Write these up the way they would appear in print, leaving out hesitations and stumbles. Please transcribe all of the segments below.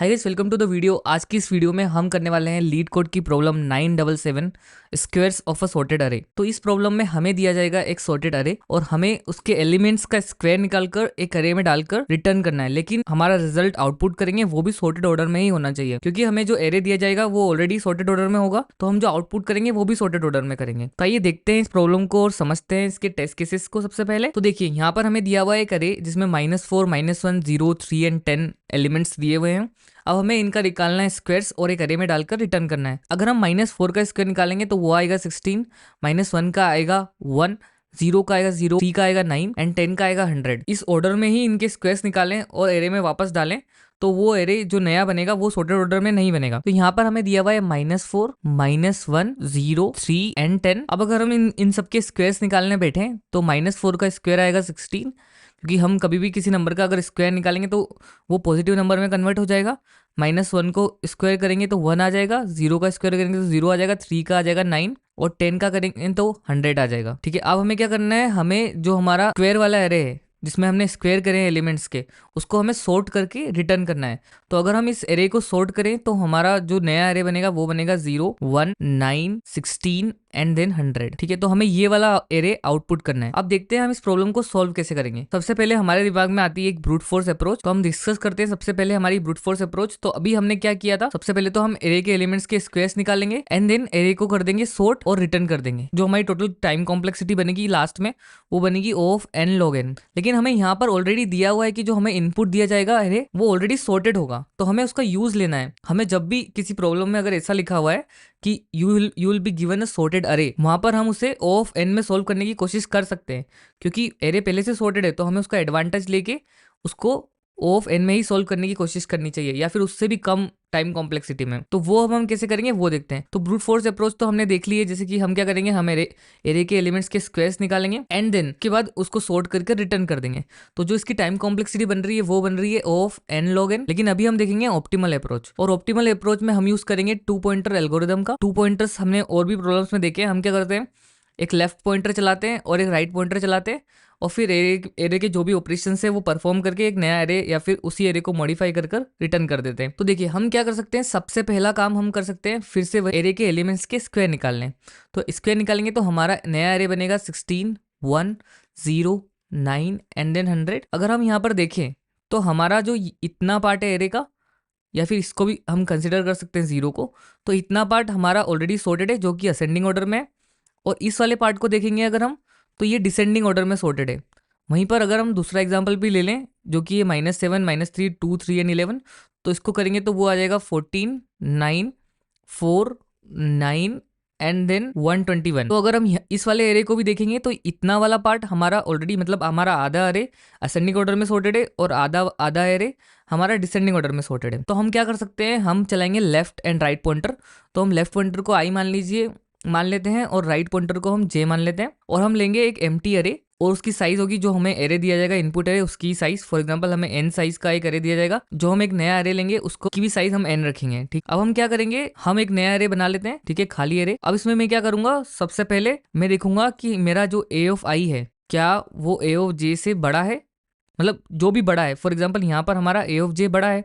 Hi guys, welcome to the video. आज की इस वीडियो में हम करने वाले हैं लीड कोड की problem 977 squares of a sorted array. तो इस प्रॉब्लम में हमें दिया जाएगा एक सॉर्टेड अरे और हमें उसके एलिमेंट्स का स्क्वायर निकालकर एक अरे में डालकर रिटर्न करना है। लेकिन हमारा रिजल्ट आउटपुट करेंगे वो भी सॉर्टेड ऑर्डर में ही होना चाहिए, क्योंकि हमें जो अरे दिया जाएगा वो ऑलरेडी सॉर्टेड ऑर्डर में होगा, तो हम जो आउटपुट करेंगे वो भी सॉर्टेड ऑर्डर में करेंगे। तो आइए देखते हैं इस प्रॉब्लम को और समझते हैं इसके टेस्ट केसेस को। सबसे पहले तो देखिए, यहाँ पर हमें दिया हुआ है एक अरे जिसमें -4, -1, 0, 3 एंड 10 एलिमेंट्स दिए हुए हैं। अब हमें इनका निकालना है स्क्वायर्स और एक अरे में डालकर रिटर्न करना है। अगर हम -4 का स्क्वायर निकालेंगे तो वो आएगा 16, -1 का आएगा 1, 0 का आएगा 0, 3 का आएगा 9 एंड 10 का आएगा 100। इस ऑर्डर में ही इनके स्क्वायर्स निकालें और एरे में वापस डालें, तो वो एरे जो नया बनेगा वो सॉर्टेड ऑर्डर में नहीं बनेगा। तो यहाँ पर हमें दिया हुआ है -4, -1, 0, 3 एंड 10। अब अगर हम इन सबके स्क्वायर्स निकालने बैठे तो -4 का स्क्वायर आएगा 16, क्योंकि हम कभी भी किसी नंबर का अगर स्क्वायर निकालेंगे तो वो पॉजिटिव नंबर में कन्वर्ट हो जाएगा। -1 को स्क्वायर करेंगे तो 1 आ जाएगा, 0 का स्क्वायर करेंगे तो 0 आ जाएगा, 3 का आ जाएगा 9 और 10 का करेंगे तो 100 आ जाएगा। ठीक है, अब हमें क्या करना है, हमें जो हमारा स्क्वायर वाला एरे है जिसमें हमने स्क्वायर करे हैं एलिमेंट्स के, उसको हमें सॉर्ट करके रिटर्न करना है। तो अगर हम इस एरे को सॉर्ट करें तो हमारा जो नया एरे बनेगा वो बनेगा 0, 1, 9, 16 एंड देन 100। ठीक है, तो हमें ये वाला एरे आउटपुट करना है। अब देखते हैं हम इस प्रॉब्लम को सॉल्व कैसे करेंगे। सबसे पहले हमारे दिमाग में आती है एक ब्रूट फोर्स अप्रोच, तो हम डिस्कस करते हैं सबसे पहले हमारी ब्रूट फोर्स अप्रोच। तो अभी हमने क्या किया था, सबसे पहले तो हम एरे के एलिमेंट्स के स्क्वायर्स निकालेंगे एंड देन एरे को कर देंगे सॉर्ट और रिटर्न कर देंगे। जो हमारी टोटल टाइम कॉम्प्लेक्सिटी बनेगी लास्ट में वो बनेगी O of n log n। लेकिन हमें यहाँ पर ऑलरेडी दिया हुआ है कि जो हमें इनपुट दिया जाएगा एरे वो ऑलरेडी सॉर्टेड होगा, तो हमें उसका यूज लेना है। हमें जब भी किसी प्रॉब्लम में अगर ऐसा लिखा हुआ है कि you will be given a sorted अरे, वहां पर हम उसे O ऑफ n में सोल्व करने की कोशिश कर सकते हैं, क्योंकि एरे पहले से सॉर्टेड है तो हमें उसका एडवांटेज लेके उसको O ऑफ n में ही सोल्व करने की कोशिश करनी चाहिए, या फिर उससे भी कम टाइम कॉम्प्लेक्सिटी में। तो वो हम कैसे करेंगे वो देखते हैं। तो ब्रूट फोर्स अप्रोच तो हमने देख ली है, जैसे कि हम क्या करेंगे, हम एरे के एलिमेंट्स के स्क्वायर्स निकालेंगे एंड देन के बाद उसको सॉर्ट करके रिटर्न कर देंगे। तो जो इसकी टाइम कॉम्प्लेक्सिटी बन रही है वो बन रही है O of n log n। लेकिन अभी हम देखेंगे ऑप्टिमल अप्रोच, और ऑप्टिमल अप्रोच में हम यूज करेंगे 2 पॉइंटर एल्गोरिदम का। 2 पॉइंटर्स हमने और भी प्रॉब्लम्स में देखे हैं। हम क्या करते हैं, एक लेफ्ट पॉइंटर चलाते हैं और एक राइट पॉइंटर चलाते हैं, और फिर एरे के जो भी ऑपरेशन है वो परफॉर्म करके एक नया एरे या फिर उसी एरे को मॉडिफाई कर रिटर्न कर देते हैं। तो देखिए हम क्या कर सकते हैं, सबसे पहला काम हम कर सकते हैं फिर से एरे के एलिमेंट्स के स्क्वायर निकालने। तो स्क्वायर निकालेंगे तो हमारा नया एरे बनेगा 16, 1, 0, 9 एंड देन 100। अगर हम यहाँ पर देखें तो हमारा जो इतना पार्ट है एरे का, या फिर इसको भी हम कंसिडर कर सकते हैं 0 को, तो इतना पार्ट हमारा ऑलरेडी सॉर्टेड है जो कि असेंडिंग ऑर्डर में है। और इस वाले पार्ट को देखेंगे अगर हम, तो ये डिसेंडिंग ऑर्डर में सॉर्टेड है। वहीं पर अगर हम दूसरा एग्जांपल भी ले लें जो कि ये -7, -3, 2, 3 एंड 11, तो इसको करेंगे तो वो आ जाएगा 14, 9, 4, 9 एंड देन 121। तो अगर हम इस वाले एरे को भी देखेंगे तो इतना वाला पार्ट हमारा ऑलरेडी, मतलब हमारा आधा एरे असेंडिंग ऑर्डर में सॉर्टेड है और आधा एरे हमारा डिसेंडिंग ऑर्डर में सॉर्टेड है। तो हम क्या कर सकते हैं, हम चलाएंगे लेफ्ट एंड राइट पॉइंटर। तो हम लेफ्ट पॉइंटर को आई मान लेते हैं और राइट पॉइंटर को हम जे मान लेते हैं, और हम लेंगे एक एम्प्टी एरे और उसकी साइज होगी जो हमें एरे दिया जाएगा, इनपुट एरे उसकी साइज। फॉर एग्जांपल हमें n साइज का एक एरे दिया जाएगा, जो हम एक नया एरे लेंगे उसको की भी साइज हम n रखेंगे। ठीक, अब हम क्या करेंगे, हम एक नया एरे बना लेते हैं। ठीक है, खाली एरे। अब इसमें मैं क्या करूंगा, सबसे पहले मैं देखूंगा कि मेरा जो A ऑफ i है क्या वो A ऑफ j से बड़ा है, मतलब जो भी बड़ा है। फॉर एग्जाम्पल यहाँ पर हमारा A ऑफ j बड़ा है,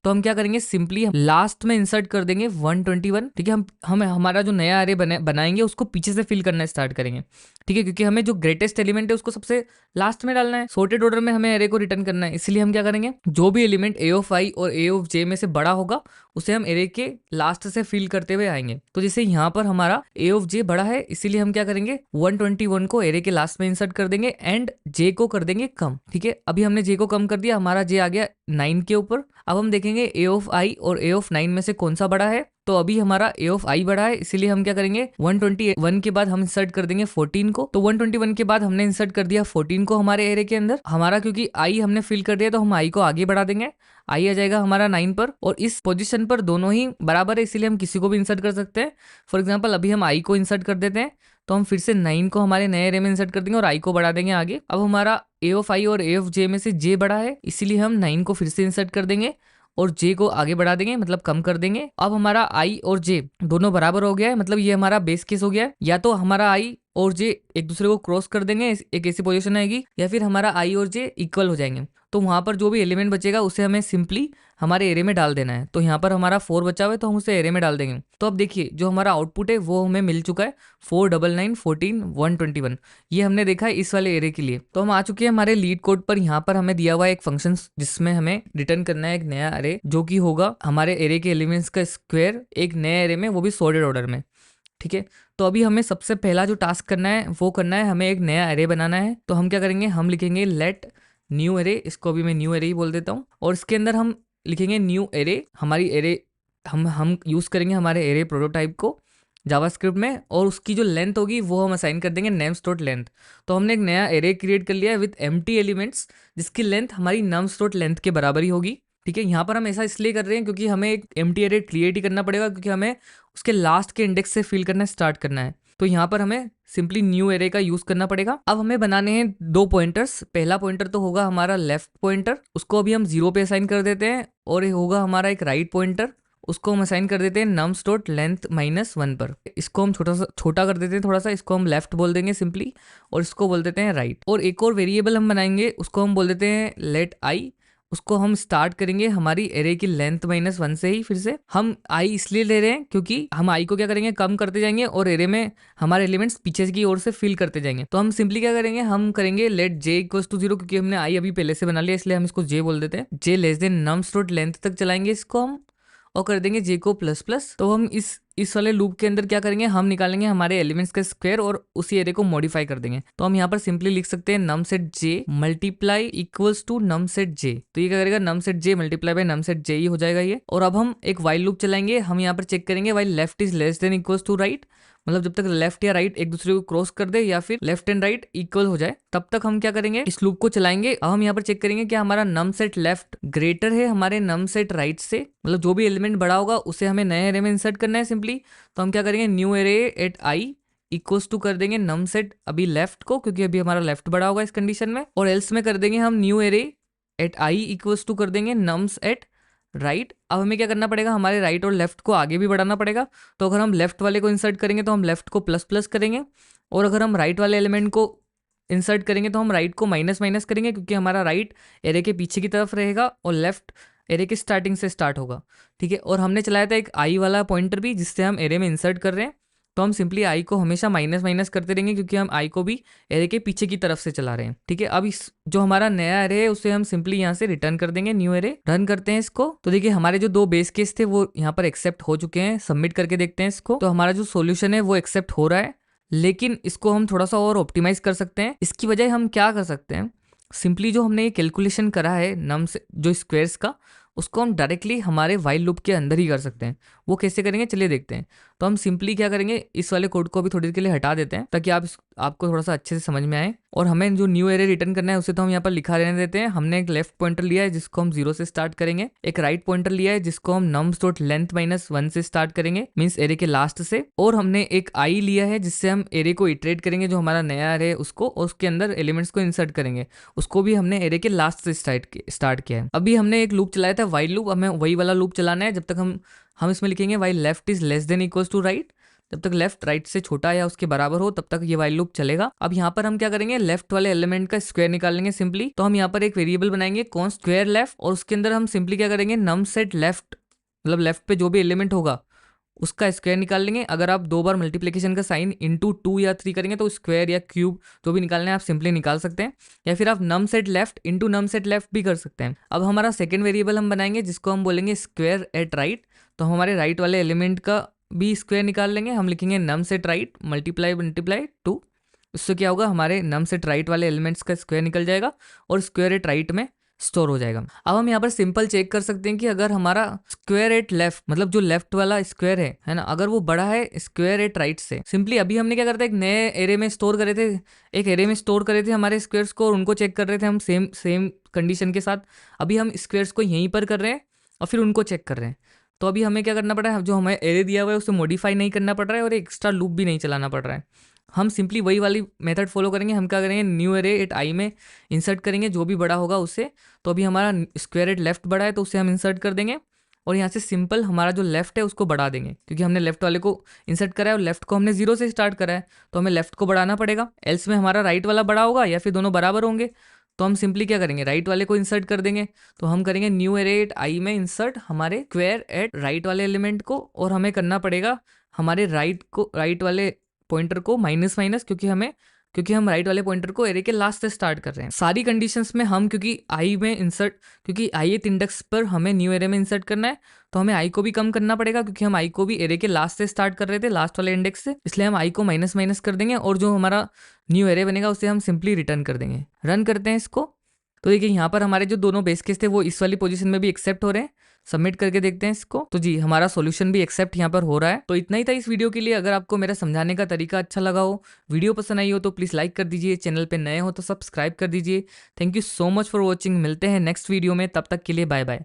तो हम क्या करेंगे, सिंपली लास्ट में इंसर्ट कर देंगे 121। ठीक है, हम हमारा जो नया एरे बनाएंगे उसको पीछे से फिल करना स्टार्ट करेंगे। ठीक है, क्योंकि हमें जो ग्रेटेस्ट एलिमेंट है उसको सबसे लास्ट में डालना है, सॉर्टेड ऑर्डर में हमें एरे को रिटर्न करना है। इसलिए हम क्या करेंगे, जो भी एलिमेंट A ऑफ i और A ऑफ j में से बड़ा होगा उसे हम एरे के लास्ट से फिल करते हुए आएंगे। तो जैसे यहाँ पर हमारा A ऑफ j बड़ा है, इसीलिए हम क्या करेंगे, 121 को एरे के लास्ट में इंसर्ट कर देंगे एंड j को कर देंगे कम। ठीक है, अभी हमने j को कम कर दिया, हमारा j आ गया 9 के ऊपर। अब हम देखेंगे A ऑफ i और A ऑफ 9 में से कौन सा बड़ा है, तो अभी हमारा A ऑफ i बड़ा है, इसीलिए हम क्या करेंगे, 121 के बाद हम इंसर्ट कर देंगे 14 को। तो 121 के बाद हमने इंसर्ट कर दिया 14 को हमारे एरे के अंदर। हमारा क्योंकि i हमने फिल कर दिया तो हम i को आगे बढ़ा देंगे, i आ जाएगा हमारा 9 पर, और इस पोजीशन पर दोनों ही बराबर है इसीलिए हम किसी को भी इंसर्ट कर सकते हैं। फॉर एग्जाम्पल अभी हम i को इंसर्ट कर देते हैं, तो हम फिर से 9 को हमारे नए एरे में इंसर्ट कर देंगे और i को बढ़ा देंगे आगे। अब हमारा A ऑफ i और A ऑफ j में से j बड़ा है, इसीलिए हम 9 को फिर से इंसर्ट कर देंगे और j को आगे बढ़ा देंगे, मतलब कम कर देंगे। अब हमारा i और j दोनों बराबर हो गया है, मतलब ये हमारा बेस केस हो गया है। या तो हमारा i और j एक दूसरे को क्रॉस कर देंगे, एक ऐसी पोजीशन आएगी, या फिर हमारा i और j इक्वल हो जाएंगे। तो वहाँ पर जो भी एलिमेंट बचेगा उसे हमें सिंपली हमारे एरे में डाल देना है। तो यहाँ पर हमारा 4 बचा हुआ है तो हम उसे एरे में डाल देंगे। तो अब देखिए जो हमारा आउटपुट है वो हमें मिल चुका है 4 99 14 121। ये हमने देखा है इस वाले एरे के लिए। तो हम आ चुके हैं हमारे लीड कोड पर। यहाँ पर हमें दिया हुआ है एक फंक्शन जिसमें हमें रिटर्न करना है एक नया एरे जो कि होगा हमारे एरे के एलिमेंट्स का स्क्वायर एक नए एरे में, वो भी सॉर्टेड ऑर्डर में। ठीक है, तो अभी हमें सबसे पहला जो टास्क करना है वो करना है, हमें एक नया एरे बनाना है। तो हम क्या करेंगे, हम लिखेंगे लेट न्यू एरे, इसको अभी मैं न्यू एरे ही बोल देता हूँ। और इसके अंदर हम लिखेंगे न्यू एरे, हमारी एरे हम यूज़ करेंगे हमारे एरे प्रोटोटाइप को जावास्क्रिप्ट में, और उसकी जो लेंथ होगी वो हम असाइन कर देंगे नेम्स डॉट लेंथ। तो हमने एक नया एरे क्रिएट कर लिया है विथ एम्प्टी एलिमेंट्स जिसकी लेंथ हमारी नम्स डॉट लेंथ के बराबर ही होगी। ठीक है, यहाँ पर हम ऐसा इसलिए कर रहे हैं क्योंकि हमें एक एम्प्टी एरे क्रिएट ही करना पड़ेगा, क्योंकि हमें उसके लास्ट के इंडेक्स से फिल करना स्टार्ट करना है। तो यहाँ पर हमें सिंपली न्यू एरे का यूज करना पड़ेगा। अब हमें बनाने हैं 2 पॉइंटर्स। पहला पॉइंटर तो होगा हमारा लेफ्ट पॉइंटर, उसको अभी हम 0 पे असाइन कर देते हैं। और ये होगा हमारा एक राइट पॉइंटर, उसको हम असाइन कर देते हैं नम्स डॉट लेंथ -1 पर। इसको हम छोटा कर देते हैं थोड़ा सा, इसको हम लेफ्ट बोल देंगे सिंपली, और इसको बोल देते हैं राइट। और एक और वेरिएबल हम बनाएंगे, उसको हम बोल देते हैं लेट आई। उसको हम स्टार्ट करेंगे हमारी एरे की लेंथ -1 से ही। फिर से हम आई इसलिए ले रहे हैं क्योंकि हम आई को क्या करेंगे, कम करते जाएंगे और एरे में हमारे एलिमेंट्स पीछे की ओर से फिल करते जाएंगे। तो हम सिंपली क्या करेंगे, हम करेंगे लेट j इक्वल्स टू 0, क्योंकि हमने आई अभी पहले से बना लिया इसलिए हम इसको j बोल देते हैं। j less than nums dot length तक चलाएंगे इसको हम, और कर देंगे j को ++। तो हम इस वाले लूप के अंदर क्या करेंगे, हम निकालेंगे हमारे एलिमेंट्स का स्क्वायर और उसी एरे को मॉडिफाई कर देंगे। तो हम यहाँ पर सिंपली लिख सकते हैं num set j multiply equals to num set j। तो ये क्या करेगा, num set j multiply by num set j ही हो जाएगा ये। और अब हम एक वाइल लूप चलाएंगे। हम यहाँ पर चेक करेंगे while left is less than equals to right, मतलब जब तक लेफ्ट या राइट एक दूसरे को क्रॉस कर दे या फिर लेफ्ट एंड राइट इक्वल हो जाए तब तक हम क्या करेंगे, इस लूप को चलाएंगे। अब हम यहाँ पर चेक करेंगे कि हमारा नम सेट लेफ्ट ग्रेटर है हमारे नम सेट राइट से, मतलब जो भी एलिमेंट बड़ा होगा उसे हमें नए एरे में इंसर्ट करना है सिंपली। तो हम क्या करेंगे, new array at i equals to कर देंगे नम सेट अभी लेफ्ट को, क्योंकि अभी हमारा लेफ्ट बड़ा होगा इस कंडीशन में। और एल्स में कर देंगे हम new array at i equals to कर देंगे नम्स एट राइट। अब हमें क्या करना पड़ेगा, हमारे राइट और लेफ्ट को आगे भी बढ़ाना पड़ेगा। तो अगर हम लेफ्ट वाले को इंसर्ट करेंगे तो हम लेफ्ट को ++ करेंगे, और अगर हम राइट वाले एलिमेंट को इंसर्ट करेंगे तो हम राइट को माइनस करेंगे, क्योंकि हमारा राइट एरे के पीछे की तरफ रहेगा और लेफ्ट एरे के स्टार्टिंग से स्टार्ट होगा। ठीक है, और हमने चलाया था एक आई वाला पॉइंटर भी जिससे हम एरे में इंसर्ट कर रहे हैं। तो हम सिंपली आई को हमेशा माइनस करते रहेंगे, क्योंकि हम आई को भी एरे के पीछे की तरफ से चला रहे हैं। ठीक है, अब इस जो हमारा नया एरे है उसे हम सिंपली यहाँ से रिटर्न कर देंगे न्यू एरे। रन करते हैं इसको। तो देखिए हमारे जो 2 बेस केस थे वो यहाँ पर एक्सेप्ट हो चुके हैं। सबमिट करके देखते हैं इसको। तो हमारा जो सोल्यूशन है वो एक्सेप्ट हो रहा है, लेकिन इसको हम थोड़ा सा और ऑप्टिमाइज कर सकते हैं। इसकी वजह हम क्या कर सकते हैं, सिंपली जो हमने ये कैलकुलेशन करा है नम से जो स्क्वायर्स का, उसको हम डायरेक्टली हमारे वाइल लूप के अंदर ही कर सकते हैं। वो कैसे करेंगे चलिए देखते हैं। तो हम सिंपली क्या करेंगे, इस वाले कोड को भी थोड़ी देर के लिए हटा देते हैं ताकि आपको थोड़ा सा अच्छे से समझ में आए। और हमें जो न्यू एरे रिटर्न करना है उसे तो हम यहाँ पर लिखा रहने देते हैं। हमने एक लेफ्ट पॉइंटर लिया है जिसको हम 0 से स्टार्ट करेंगे, एक राइट पॉइंटर लिया है जिसको हम नम्स डॉट लेंथ -1 से स्टार्ट करेंगे, मीन्स एरे के लास्ट से। और हमने एक आई लिया है जिससे हम एरे को इटरेट करेंगे, जो हमारा नया एरे है उसको, और उसके अंदर एलिमेंट्स को इंसर्ट करेंगे। उसको भी हमने एरे के लास्ट से स्टार्ट किया है। अभी हमने एक लूप चलाया था वाइल लूप, हमें वही वाला लूप चलाना है। जब तक हम इसमें लिखेंगे while left is less than equals to right, जब तक लेफ्ट राइट से छोटा या उसके बराबर हो तब तक ये वाइल लूप चलेगा। अब यहाँ पर हम क्या करेंगे, लेफ्ट वाले एलिमेंट का स्क्वायर निकाल लेंगे सिंपली। तो हम यहाँ पर एक वेरिएबल बनाएंगे कौन स्क्वायर लेफ्ट, और उसके अंदर हम सिंपली क्या करेंगे, नम सेट लेफ्ट, मतलब लेफ्ट पे जो भी एलिमेंट होगा उसका स्क्वायर निकाल लेंगे। अगर आप 2 बार मल्टीप्लिकेशन का साइन इंटू 2 या 3 करेंगे तो स्क्वायर या क्यूब जो भी निकालना है आप सिंपली निकाल सकते हैं, या फिर आप नम सेट लेफ्ट इंटू नम सेट लेफ्ट भी कर सकते हैं। अब हमारा सेकंड वेरिएबल हम बनाएंगे जिसको हम बोलेंगे स्क्वायर एट राइट। तो हमारे राइट वाले एलिमेंट का भी स्क्वायर निकाल लेंगे। हम लिखेंगे नम सेट राइट मल्टीप्लाई 2। इससे क्या होगा, हमारे नम सेट राइट वाले एलिमेंट्स का स्क्वायर निकल जाएगा और स्क्वायर एट राइट में स्टोर हो जाएगा। अब हम यहाँ पर सिंपल चेक कर सकते हैं कि अगर हमारा स्क्वायर एट लेफ्ट, मतलब जो लेफ्ट वाला स्क्वायर है ना, अगर वो बड़ा है स्क्वायर एट राइट से, सिंपली अभी हमने क्या करता है, एक नए एरे में स्टोर करे थे, एक एरे में स्टोर करे थे हमारे स्क्वायर्स को, और उनको चेक कर रहे थे हम सेम कंडीशन के साथ। अभी हम स्क्वायर्स को यहीं पर कर रहे हैं और फिर उनको चेक कर रहे हैं। तो अभी हमें क्या करना पड़ रहा है, जो हमें एरे दिया हुआ है उसे मॉडिफाई नहीं करना पड़ रहा है और एक्स्ट्रा लूप भी नहीं चलाना पड़ रहा है। हम सिंपली वही वाली मेथड फॉलो करेंगे। हम क्या करेंगे, न्यू एरे एट आई में इंसर्ट करेंगे जो भी बड़ा होगा उसे। तो अभी हमारा स्क्वायर एट लेफ्ट बड़ा है तो उसे हम इंसर्ट कर देंगे, और यहाँ से सिंपल हमारा जो लेफ्ट है उसको बढ़ा देंगे, क्योंकि हमने लेफ्ट वाले को इंसर्ट करा है और लेफ्ट को हमने 0 से स्टार्ट करा है, तो हमें लेफ्ट को बढ़ाना पड़ेगा। एल्स में हमारा राइट वाला बड़ा होगा या फिर दोनों बराबर होंगे। तो हम सिंपली क्या करेंगे, राइट वाले को इंसर्ट कर देंगे। तो हम करेंगे न्यू एरे एट आई में इंसर्ट हमारे स्क्वायर एट राइट वाले एलिमेंट को, और हमें करना पड़ेगा हमारे राइट वाले पॉइंटर को माइनस माइनस, क्योंकि हम राइट वाले पॉइंटर को एरे के लास्ट से स्टार्ट कर रहे हैं। सारी कंडीशंस में हम क्योंकि ith इंडेक्स पर हमें न्यू एरे में इंसर्ट करना है, तो हमें आई को भी कम करना पड़ेगा, क्योंकि हम आई को भी एरे के लास्ट से स्टार्ट कर रहे थे, लास्ट वाले इंडेक्स से, इसलिए हम आई को माइनस माइनस कर देंगे और जो हमारा न्यू एरे बनेगा उसे हम सिंपली रिटर्न कर देंगे। रन करते हैं इसको। तो देखिए यहाँ पर हमारे जो दोनों बेस केस थे वो इस वाली पोजीशन में भी एक्सेप्ट हो रहे हैं। सबमिट करके देखते हैं इसको। तो जी हमारा सॉल्यूशन भी एक्सेप्ट यहाँ पर हो रहा है। तो इतना ही था इस वीडियो के लिए। अगर आपको मेरा समझाने का तरीका अच्छा लगा हो, वीडियो पसंद आई हो तो प्लीज़ लाइक कर दीजिए, चैनल पे नए हो तो सब्सक्राइब कर दीजिए। Thank you so much for watching. मिलते हैं नेक्स्ट वीडियो में, तब तक के लिए बाय बाय।